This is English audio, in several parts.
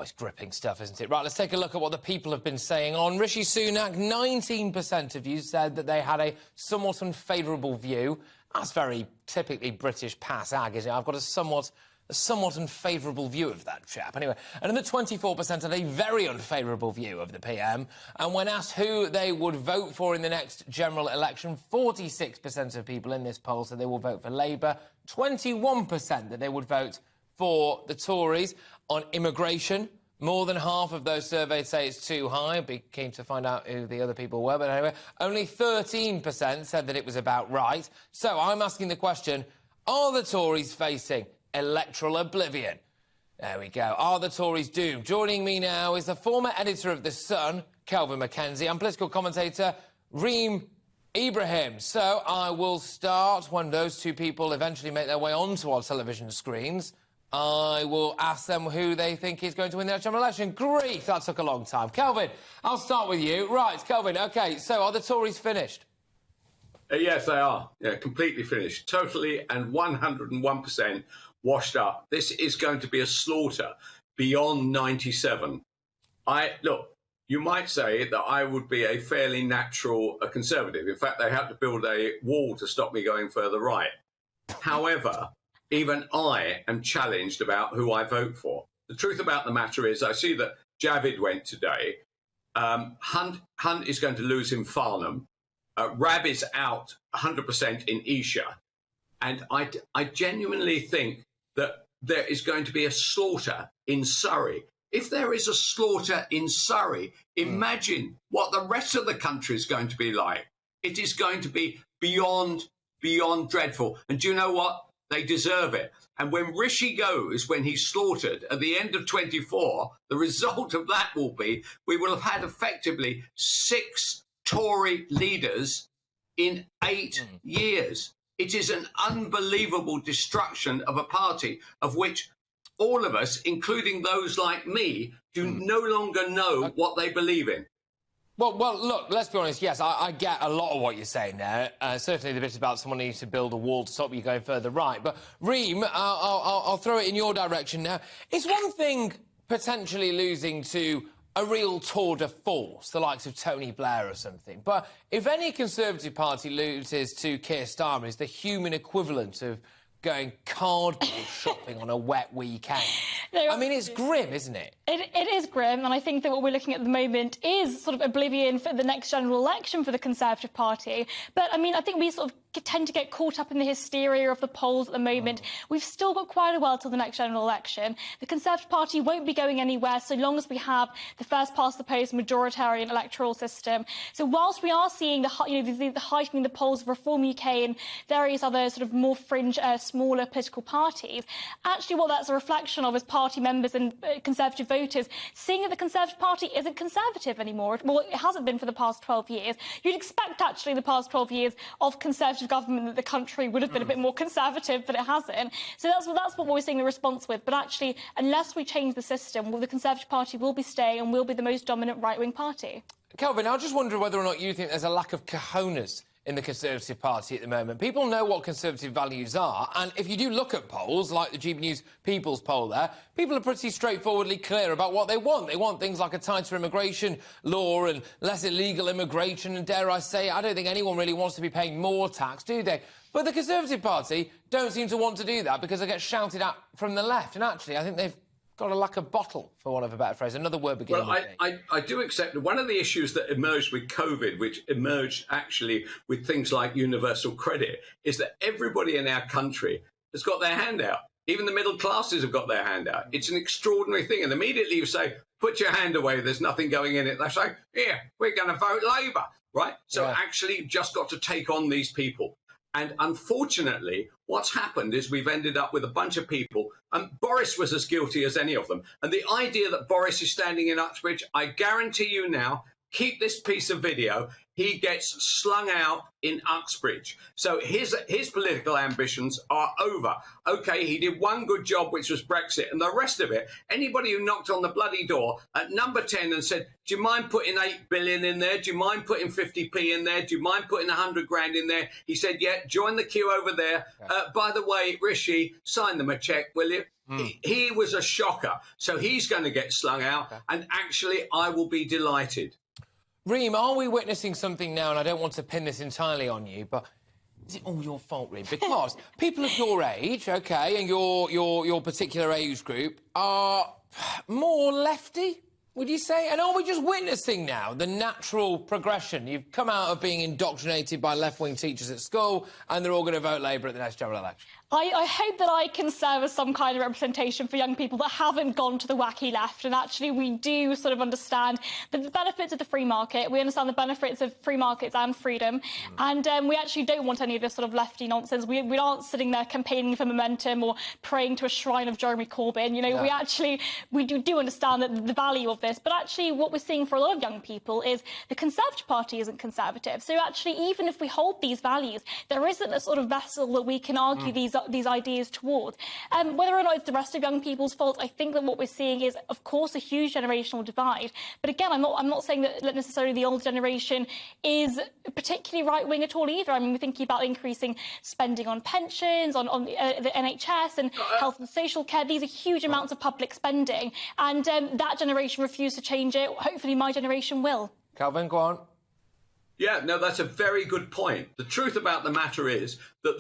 Oh, it's gripping stuff, isn't it? Right, let's take a look at what the people have been saying. On Rishi Sunak, 19% of you said that they had a somewhat unfavourable view. That's very typically British pass ag, isn't it? I've got a somewhat unfavourable view of that chap. Anyway, and the 24% had a very unfavourable view of the PM. And when asked who they would vote for in the next general election, 46% of people in this poll said they will vote for Labour, 21% that they would vote for the Tories. On immigration, more than half of those surveyed say it's too high. I'd be keen to find out who the other people were, but anyway, only 13% said that it was about right. So I'm asking the question, are the Tories facing electoral oblivion? There we go. Are the Tories doomed? Joining me now is the former editor of The Sun, Kelvin Mackenzie, and political commentator Reem Ibrahim. So I will start when those two people eventually make their way onto our television screens. I will ask them who they think is going to win the general election. Grief, that took a long time. Kelvin, I'll start with you. Right, Kelvin, OK, so are the Tories finished? Yes, they are. Yeah, completely finished. Totally and 101% washed up. This is going to be a slaughter beyond 97. Look, you might say that I would be a fairly natural conservative. In fact, they had to build a wall to stop me going further right. However, even I am challenged about who I vote for. The truth about the matter is I see that Javid went today. Hunt is going to lose in Farnham. Rab is out 100% in Esher. And I genuinely think that there is going to be a slaughter in Surrey. If there is a slaughter in Surrey, imagine what the rest of the country is going to be like. It is going to be beyond dreadful. And do you know what? They deserve it. And when Rishi goes, when he's slaughtered at the end of 24, the result of that will be we will have had effectively 6 Tory leaders in 8 years. It is an unbelievable destruction of a party of which all of us, including those like me, do no longer know what they believe in. Well, look, let's be honest, yes, I get a lot of what you're saying there. Certainly the bit about someone needing to build a wall to stop you going further right. But, Reem, I'll throw it in your direction now. It's one thing potentially losing to a real tour de force, the likes of Tony Blair or something. But if any Conservative Party loses to Keir Starmer, is the human equivalent of going cardboard shopping on a wet weekend. I mean, it's grim, isn't it? It is grim, and I think that what we're looking at the moment is sort of oblivion for the next general election for the Conservative Party. But, I mean, I think we sort of tend to get caught up in the hysteria of the polls at the moment. We've still got quite a while till the next general election. The Conservative Party won't be going anywhere so long as we have the first-past-the-post majoritarian electoral system. So whilst we are seeing the heightening the polls of Reform UK and various other sort of more fringe, smaller political parties, actually what that's a reflection of is party members and Conservative voters seeing that the Conservative Party isn't Conservative anymore. Well, it hasn't been for the past 12 years. You'd expect, actually, the past 12 years of Conservative government that the country would have been a bit more Conservative, but it hasn't. So that's what we're seeing the response with. But actually, unless we change the system, well, the Conservative Party will be staying and will be the most dominant right-wing party. Kelvin, I just wonder whether or not you think there's a lack of cojones in the Conservative Party at the moment. People know what Conservative values are, and if you do look at polls, like the GBNews People's poll there, people are pretty straightforwardly clear about what they want. They want things like a tighter immigration law and less illegal immigration, and dare I say, I don't think anyone really wants to be paying more tax, do they? But the Conservative Party don't seem to want to do that because they get shouted at from the left, and actually, I think they've got a lack of bottle, for want of a better phrase. Another word beginning with Well, I do accept that one of the issues that emerged with COVID, which emerged actually with things like universal credit, is that everybody in our country has got their hand out. Even the middle classes have got their hand out. It's an extraordinary thing. And immediately you say, put your hand away, there's nothing going in it. They say, here, we're going to vote Labour, right? So actually, you've just got to take on these people. And unfortunately, what's happened is we've ended up with a bunch of people, and Boris was as guilty as any of them. And the idea that Boris is standing in Uxbridge, I guarantee you now, keep this piece of video. he gets slung out in Uxbridge. So his political ambitions are over. OK, he did one good job, which was Brexit, and the rest of it, anybody who knocked on the bloody door at number 10 and said, do you mind putting 8 billion in there? Do you mind putting 50p in there? Do you mind putting 100 grand in there? He said, yeah, join the queue over there. By the way, Rishi, sign them a cheque, will you? He was a shocker. So he's going to get slung out. And actually, I will be delighted. Reem, are we witnessing something now, and I don't want to pin this entirely on you, but is it all your fault, Reem? Because people of your age, OK, and your particular age group are more lefty, would you say? And are we just witnessing now the natural progression? You've come out of being indoctrinated by left-wing teachers at school, and they're all going to vote Labour at the next general election. I hope that I can serve as some kind of representation for young people that haven't gone to the wacky left. And actually, we do sort of understand the benefits of the free market. We understand the benefits of free markets and freedom. And we actually don't want any of this sort of lefty nonsense. We aren't sitting there campaigning for momentum or praying to a shrine of Jeremy Corbyn. You know, we do understand that the value of this. But actually, what we're seeing for a lot of young people is the Conservative Party isn't conservative. So actually, even if we hold these values, there isn't a sort of vessel that we can argue these ideas towards. Whether or not it's the rest of young people's fault, I think that what we're seeing is, of course, a huge generational divide. But again, I'm not saying that necessarily the old generation is particularly right-wing at all either. I mean, we're thinking about increasing spending on pensions, on the NHS and health and social care. These are huge amounts of public spending. And that generation refused to change it. Hopefully my generation will. Calvin, go on. Yeah, no, that's a very good point. The truth about the matter is that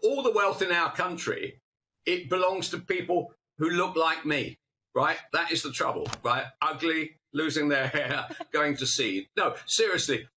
all the wealth in our country, it belongs to people who look like me, right? That is the trouble, right? Ugly, losing their hair, going to seed. No, seriously,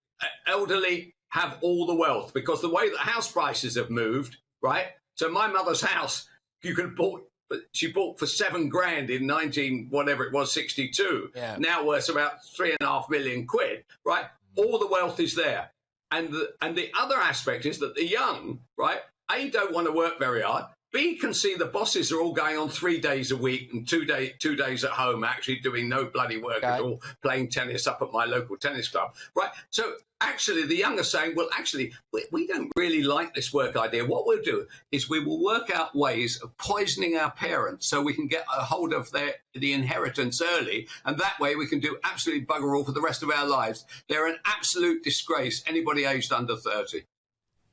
elderly have all the wealth because the way that house prices have moved, right? So my mother's house, you could have bought, she bought for 7 grand in 62. Yeah. Now worth about 3.5 million quid, right? All the wealth is there. And the other aspect is that the young, right, A, don't want to work very hard. B, can see the bosses are all going on 3 days a week and 2 days at home, actually doing no bloody work at all, playing tennis up at my local tennis club, right? So actually the young are saying, well, actually, we don't really like this work idea. What we'll do is we will work out ways of poisoning our parents so we can get a hold of the inheritance early, and that way we can do absolutely bugger all for the rest of our lives. They're an absolute disgrace, anybody aged under 30.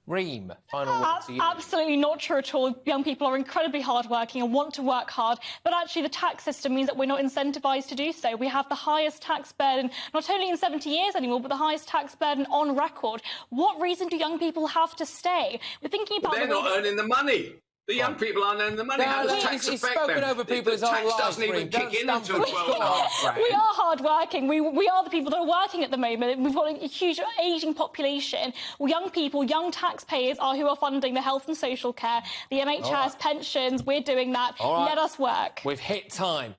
Reem, final word to you. Absolutely not true at all. Young people are incredibly hardworking and want to work hard, but actually the tax system means that we're not incentivised to do so. We have the highest tax burden, not only in 70 years anymore, but the highest tax burden on record. What reason do young people have to stay? We're thinking about... They're not earning the money. The young people aren't earning the money. How does tax affect them? Over people the tax doesn't even kick in until 12.5 grand. We are hardworking. We are the people that are working at the moment. We've got a huge ageing population. Young people, young taxpayers are who are funding the health and social care, the NHS, pensions. We're doing that. Let us work. We've hit time.